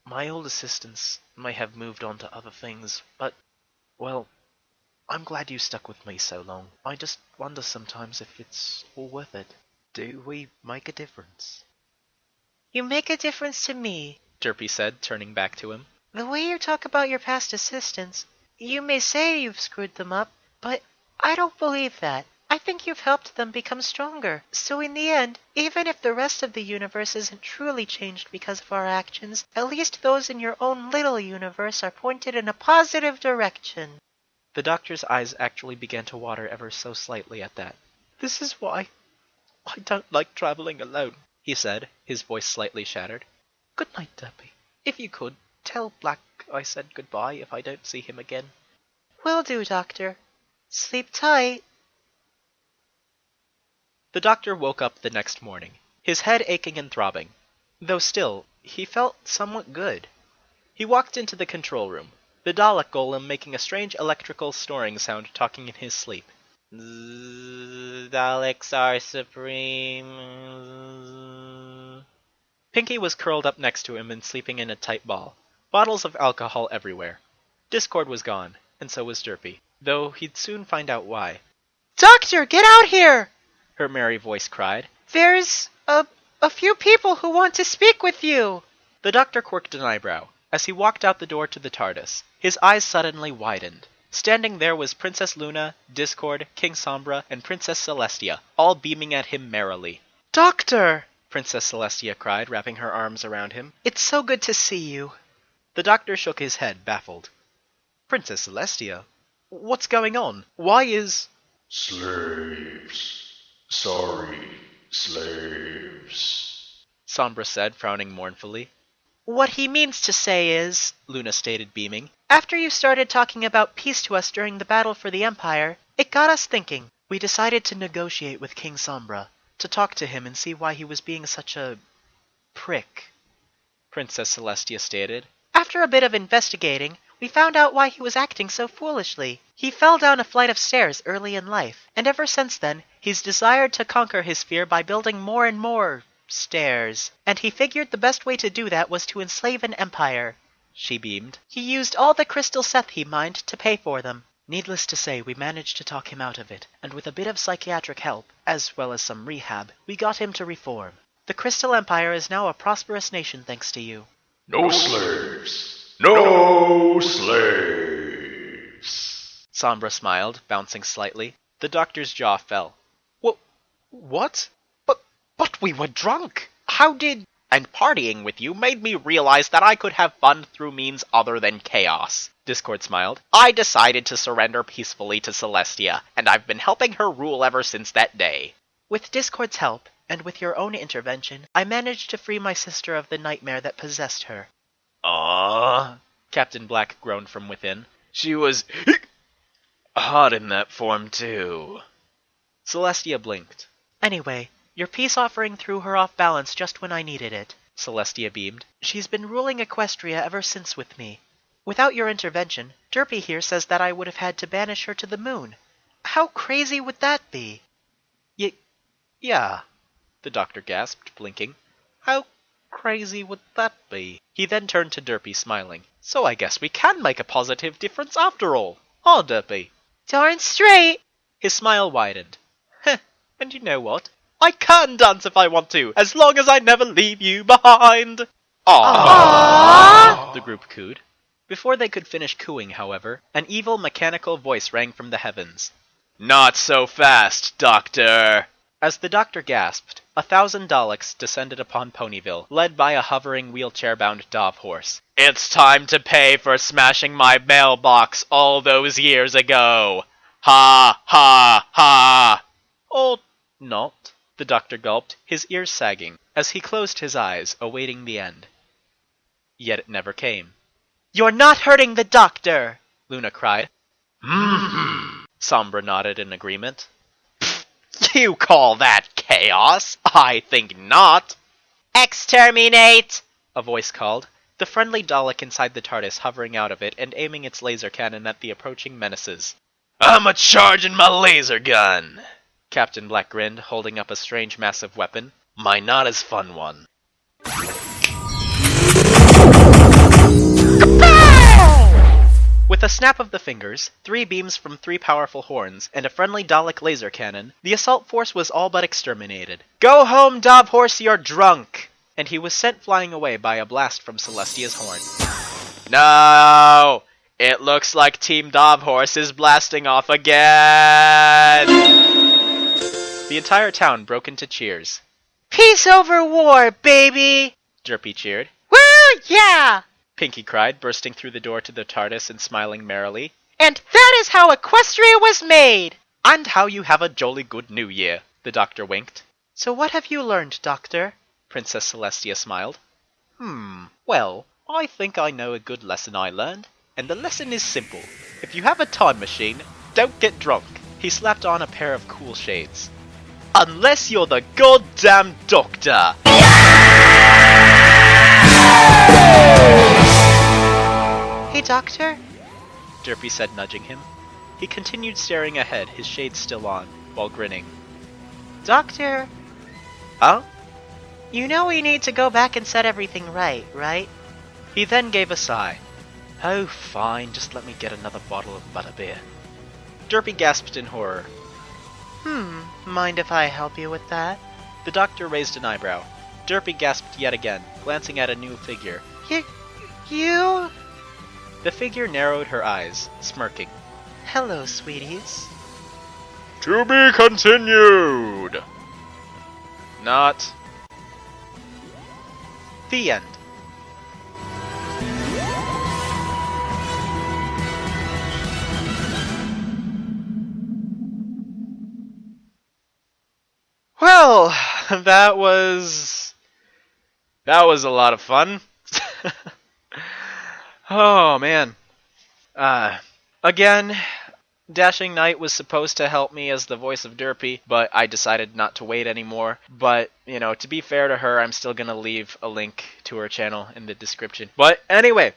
My old assistants may have moved on to other things, but, well, I'm glad you stuck with me so long. I just wonder sometimes if it's all worth it. Do we make a difference? You make a difference to me. Derpy said, turning back to him. The way you talk about your past assistants, you may say you've screwed them up, but I don't believe that. I think you've helped them become stronger. So in the end, even if the rest of the universe isn't truly changed because of our actions, at least those in your own little universe are pointed in a positive direction. The doctor's eyes actually began to water ever so slightly at that. This is why I don't like traveling alone, He said, his voice slightly shattered. Good night, Derpy. If you could, tell Black I said goodbye if I don't see him again. Will do, Doctor. Sleep tight. The doctor woke up the next morning, his head aching and throbbing, though still, he felt somewhat good. He walked into the control room, the Dalek golem making a strange electrical snoring sound talking in his sleep. Daleks are supreme. Pinky was curled up next to him and sleeping in a tight ball, bottles of alcohol everywhere. Discord was gone, and so was Derpy, though he'd soon find out why. Doctor, get out here! Her merry voice cried. There's a few people who want to speak with you. The doctor quirked an eyebrow. As he walked out the door to the TARDIS, his eyes suddenly widened. Standing there was Princess Luna, Discord, King Sombra, and Princess Celestia, all beaming at him merrily. Doctor! Princess Celestia cried, wrapping her arms around him. It's so good to see you. The doctor shook his head, baffled. Princess Celestia? What's going on? Why is... Slaves. Sorry, slaves. Sombra said, frowning mournfully. What he means to say is, Luna stated, beaming, after you started talking about peace to us during the battle for the Empire, it got us thinking. We decided to negotiate with King Sombra, to talk to him and see why he was being such a... prick. Princess Celestia stated. After a bit of investigating, We found out why he was acting so foolishly. He fell down a flight of stairs early in life, and ever since then, he's desired to conquer his fear by building more and more stairs. And he figured the best way to do that was to enslave an empire. She beamed. He used all the crystal Seth he mined to pay for them. Needless to say, we managed to talk him out of it, and with a bit of psychiatric help, as well as some rehab, we got him to reform. The Crystal Empire is now a prosperous nation thanks to you. No slaves! No slaves! Sombra smiled, bouncing slightly. The doctor's jaw fell. What? But we were drunk! How did... And partying with you made me realize that I could have fun through means other than chaos. Discord smiled. I decided to surrender peacefully to Celestia, and I've been helping her rule ever since that day. With Discord's help, and with your own intervention, I managed to free my sister of the nightmare that possessed her. Captain Black groaned from within. She was hot in that form too. Celestia blinked. Anyway, your peace offering threw her off balance just when I needed it. Celestia beamed. She's been ruling Equestria ever since with me. Without your intervention, Derpy here says that I would have had to banish her to the moon. How crazy would that be? Yeah, the doctor gasped, blinking. How crazy would that be? He then turned to Derpy, smiling. So I guess we can make a positive difference after all. Huh, Derpy? Darn straight! His smile widened. Heh, and you know what? I can dance if I want to, as long as I never leave you behind. Aww! The group cooed. Before they could finish cooing, however, an evil mechanical voice rang from the heavens. Not so fast, Doctor! As the doctor gasped, 1,000 Daleks descended upon Ponyville, led by a hovering wheelchair-bound dove horse. It's time to pay for smashing my mailbox all those years ago! Ha, ha, ha! Or not, the doctor gulped, his ears sagging, as he closed his eyes, awaiting the end. Yet it never came. You're not hurting the doctor! Luna cried. Sombra nodded in agreement. You call that chaos? I think not. Exterminate! A voice called, the friendly Dalek inside the TARDIS hovering out of it and aiming its laser cannon at the approaching menaces. I'm a-charging my laser gun! Captain Black grinned, holding up a strange massive weapon. My not-as-fun one. With a snap of the fingers, 3 beams from 3 powerful horns, and a friendly Dalek laser cannon, the assault force was all but exterminated. Go home, Dove Horse, you're drunk! And he was sent flying away by a blast from Celestia's horn. No! It looks like Team Dove Horse is blasting off again! The entire town broke into cheers. Peace over war, baby! Derpy cheered. Woo, yeah! Pinky cried, bursting through the door to the TARDIS and smiling merrily. And that is how Equestria was made! And how you have a jolly good new year, the doctor winked. So what have you learned, Doctor? Princess Celestia smiled. Well, I think I know a good lesson I learned. And the lesson is simple. If you have a time machine, don't get drunk. He slapped on a pair of cool shades. Unless you're the goddamn doctor! Hey, Doctor? Derpy said, nudging him. He continued staring ahead, his shades still on, while grinning. Doctor? Huh? You know we need to go back and set everything right, right? He then gave a sigh. Oh, fine, just let me get another bottle of butterbeer. Derpy gasped in horror. Mind if I help you with that? The doctor raised an eyebrow. Derpy gasped yet again, glancing at a new figure. You? The figure narrowed her eyes, smirking. Hello, sweeties. To be continued! Not. The end. Well, that was a lot of fun. Oh, man. Again, Dashing Knight was supposed to help me as the voice of Derpy, but I decided not to wait anymore. But, you know, to be fair to her, I'm still going to leave a link to her channel in the description. But anyway,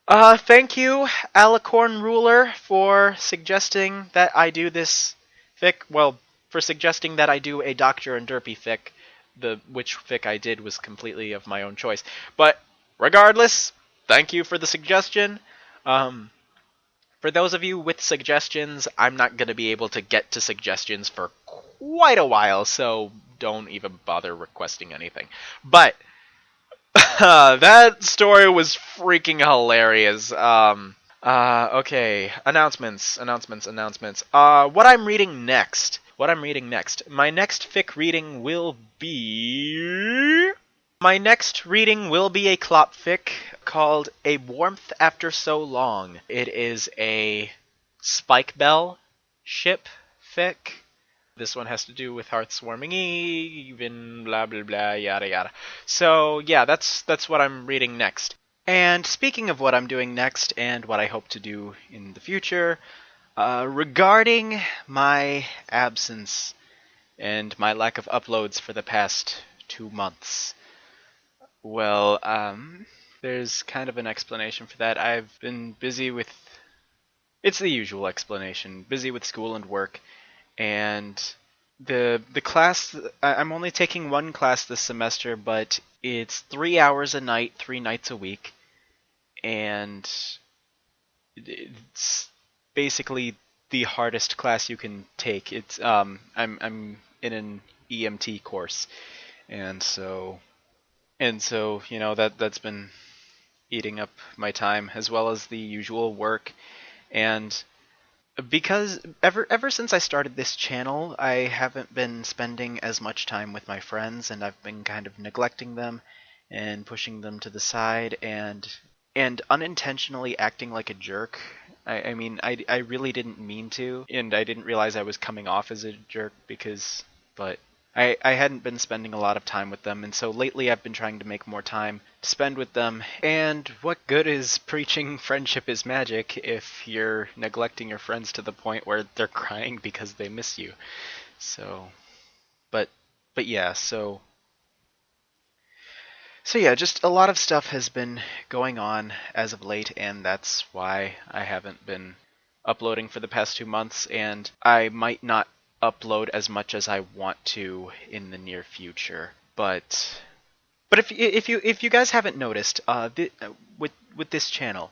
Thank you, Alicorn Ruler, for suggesting that I do this fic. Well, for suggesting that I do a Doctor and Derpy fic. Which fic I did was completely of my own choice. But regardless, thank you for the suggestion. For those of you with suggestions, I'm not going to be able to get to suggestions for quite a while, so don't even bother requesting anything. But that story was freaking hilarious. Okay, announcements. What I'm reading next. My next fic reading will be... My next reading will be a Clop fic called A Warmth After So Long. It is a Spike Bell ship fic. This one has to do with hearts warming even, blah blah blah, yada yada. So yeah, that's what I'm reading next. And speaking of what I'm doing next and what I hope to do in the future, regarding my absence and my lack of uploads for the past 2 months, well, there's kind of an explanation for that. I've been busy with... It's the usual explanation. Busy with school and work, and the class... I'm only taking one class this semester, but it's 3 hours a night, 3 nights a week, and it's basically the hardest class you can take. It's I'm in an EMT course, and so you know that's been eating up my time, as well as the usual work. And because ever since I started this channel, I haven't been spending as much time with my friends, and I've been kind of neglecting them and pushing them to the side, and unintentionally acting like a jerk. I mean, I really didn't mean to, and I didn't realize I was coming off as a jerk but I hadn't been spending a lot of time with them, and so lately I've been trying to make more time to spend with them. And what good is preaching friendship is magic if you're neglecting your friends to the point where they're crying because they miss you? So, but yeah, so yeah, just a lot of stuff has been going on as of late, and that's why I haven't been uploading for the past 2 months, and I might not upload as much as I want to in the near future. But if you guys haven't noticed, with this channel,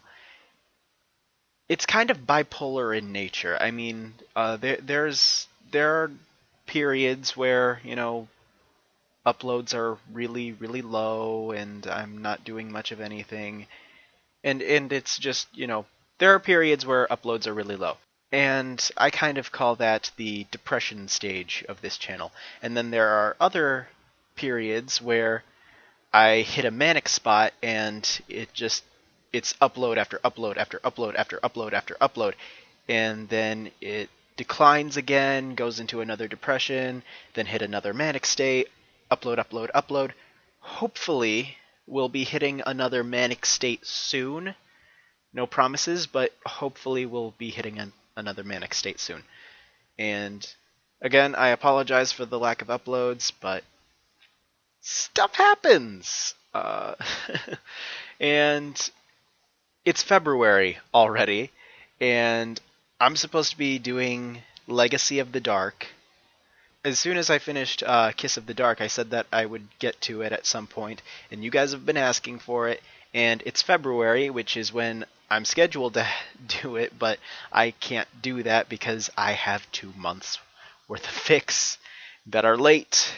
it's kind of bipolar in nature. I mean, there are periods where, you know, uploads are really low and I'm not doing much of anything, and it's just, you know, there are periods where uploads are really low, and I kind of call that the depression stage of this channel. And then there are other periods where I hit a manic spot and it's upload after upload after upload after upload after upload, and then it declines again, goes into another depression, then hit another manic state, upload. Hopefully, we'll be hitting another manic state soon. No promises, but hopefully we'll be hitting another manic state soon. And again, I apologize for the lack of uploads, but stuff happens. And it's February already, and I'm supposed to be doing Legacy of the Dark. As soon as I finished Kiss of the Dark, I said that I would get to it at some point, and you guys have been asking for it, and it's February, which is when I'm scheduled to do it, but I can't do that because I have 2 months worth of fics that are late,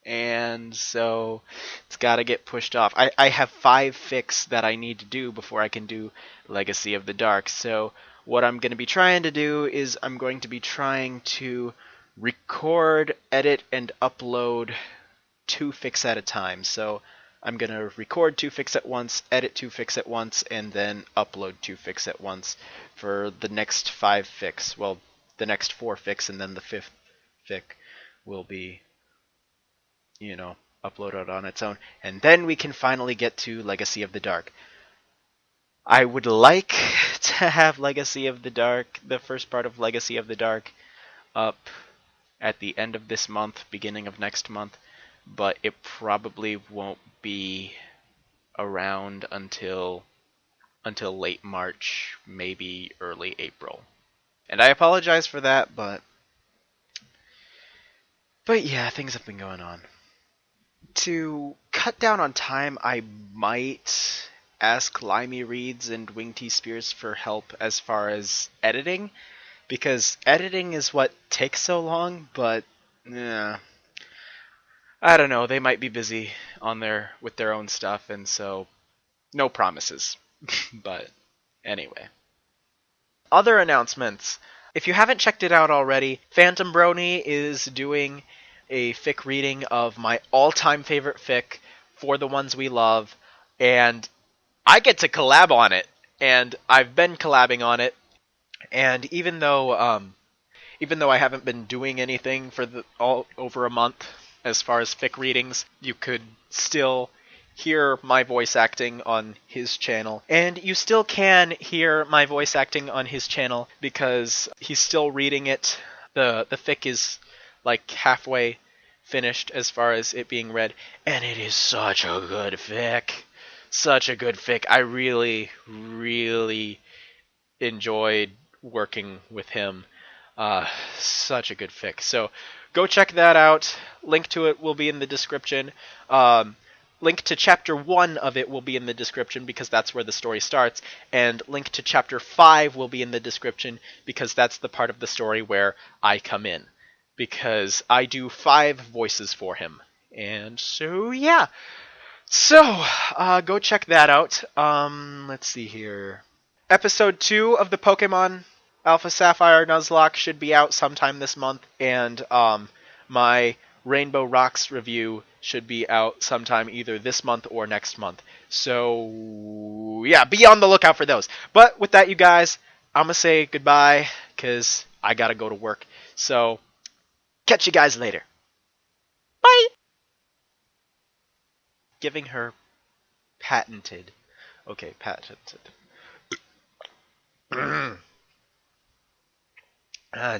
and so it's got to get pushed off. I have 5 fics that I need to do before I can do Legacy of the Dark, so what I'm going to be trying to do is I'm going to be trying to record, edit, and upload 2 fics at a time. So I'm going to record 2 fics at once, edit 2 fics at once, and then upload 2 fics at once for the next 5 fics. Well, the next 4 fics, and then the 5th fic will be, you know, uploaded on its own. And then we can finally get to Legacy of the Dark. I would like to have Legacy of the Dark, the first part of Legacy of the Dark, up at the end of this month, beginning of next month, but it probably won't be around until until late March, maybe early April. And I apologize for that, but yeah, things have been going on. To cut down on time, I might ask Limey Reeds and Wing T Spears for help as far as editing, because editing is what takes so long, but yeah, I don't know, they might be busy with their own stuff, and so no promises. But anyway. Other announcements. If you haven't checked it out already, Phantom Brony is doing a fic reading of my all-time favorite fic, For the Ones We Love, and I get to collab on it, and I've been collabing on it, and even though I haven't been doing anything for over a month as far as fic readings, you could still hear my voice acting on his channel. And you still can hear my voice acting on his channel because he's still reading it. The fic is like halfway finished as far as it being read, and it is such a good fic. Such a good fic. I really, really enjoyed working with him. Such a good fic. So go check that out. Link to it will be in the description. Link to chapter 1 of it will be in the description because that's where the story starts, and link to chapter 5 will be in the description because that's the part of the story where I come in, because I do 5 voices for him. And so, yeah. So, go check that out. Let's see here. Episode 2 of the Pokemon Alpha Sapphire Nuzlocke should be out sometime this month, and my Rainbow Rocks review should be out sometime either this month or next month. So, yeah, be on the lookout for those. But with that, you guys, I'm going to say goodbye because I got to go to work. So, catch you guys later. Bye! Giving her patented. Okay, patented.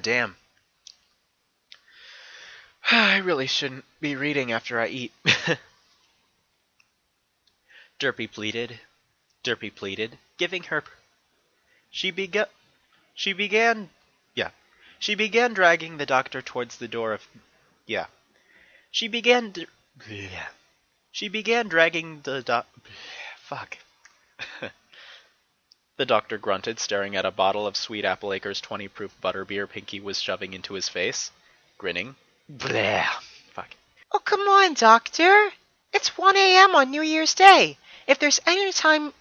Damn. I really shouldn't be reading after I eat. Derpy pleaded, giving her... She began dragging the doctor towards the door of... She began dragging the Fuck. The doctor grunted, staring at a bottle of Sweet Apple Acres 20 proof butterbeer Pinky was shoving into his face, grinning. Bleh. Fuck. Oh, come on, Doctor. It's 1 a.m. on New Year's Day. If there's any time...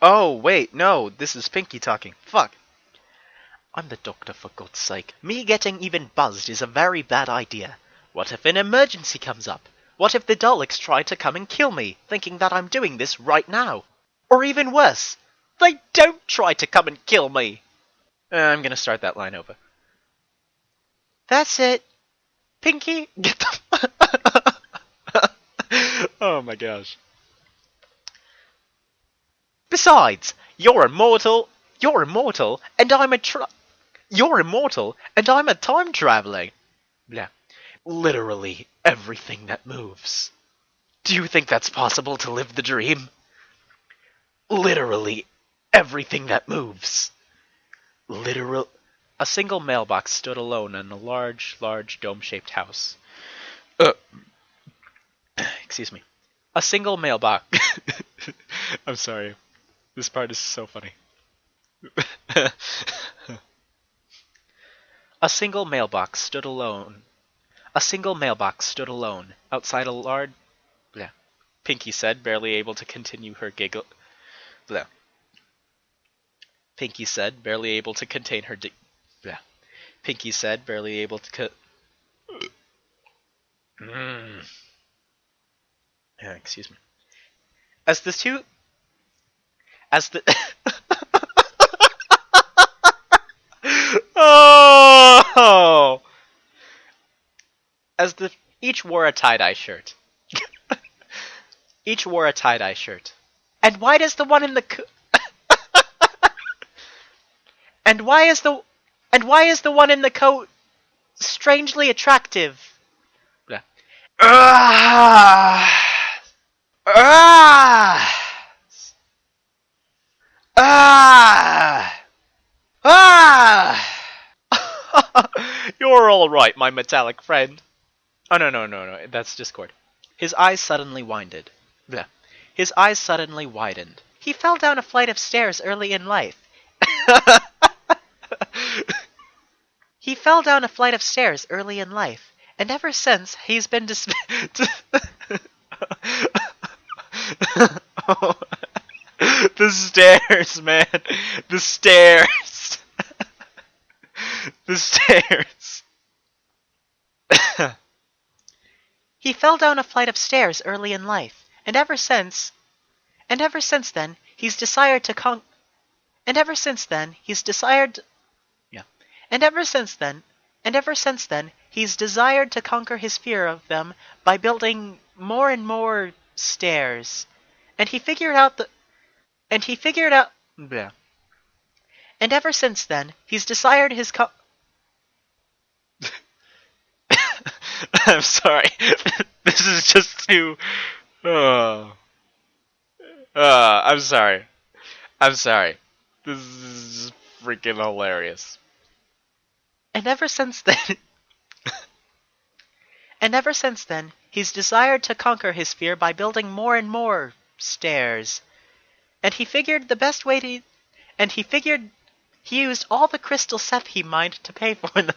Oh, wait, no, this is Pinky talking. Fuck. I'm the doctor, for God's sake. Me getting even buzzed is a very bad idea. What if an emergency comes up? What if the Daleks try to come and kill me, thinking that I'm doing this right now? Or even worse, they don't try to come and kill me. I'm gonna start that line over. That's it. Pinky, get the... Oh my gosh. Besides, you're immortal, and I'm a time traveling. Yeah. Literally everything that moves. Do you think that's possible to live the dream? Literally everything that moves. A single mailbox stood alone in a large dome-shaped house. Excuse me. A single mailbox... I'm sorry. This part is so funny. A single mailbox stood alone outside a large... Blah. Pinky said, barely able to continue her giggle... Blah. Pinky said, barely able to contain her... Blah. Pinky said, barely able to... Excuse me. As the... Oh! Each wore a tie-dye shirt. And why does the one in the And why is the one in the coat strangely attractive? Blah. You're alright, my metallic friend. Oh, no, that's Discord. His eyes suddenly widened. Bleh. His eyes suddenly widened. He fell down a flight of stairs early in life. He fell down a flight of stairs early in life, and ever since he's been The stairs, man. The stairs. The stairs. He fell down a flight of stairs early in life, and ever since then, he's desired to and ever since then, he's desired to conquer his fear of them by building more and more stairs. And he figured out bleh. And ever since then, he's desired his I'm sorry. This is just too... I'm sorry. This is freaking hilarious. And ever since then, he's desired to conquer his fear by building more and more stairs. And he figured he used all the crystal Seth he mined to pay for them.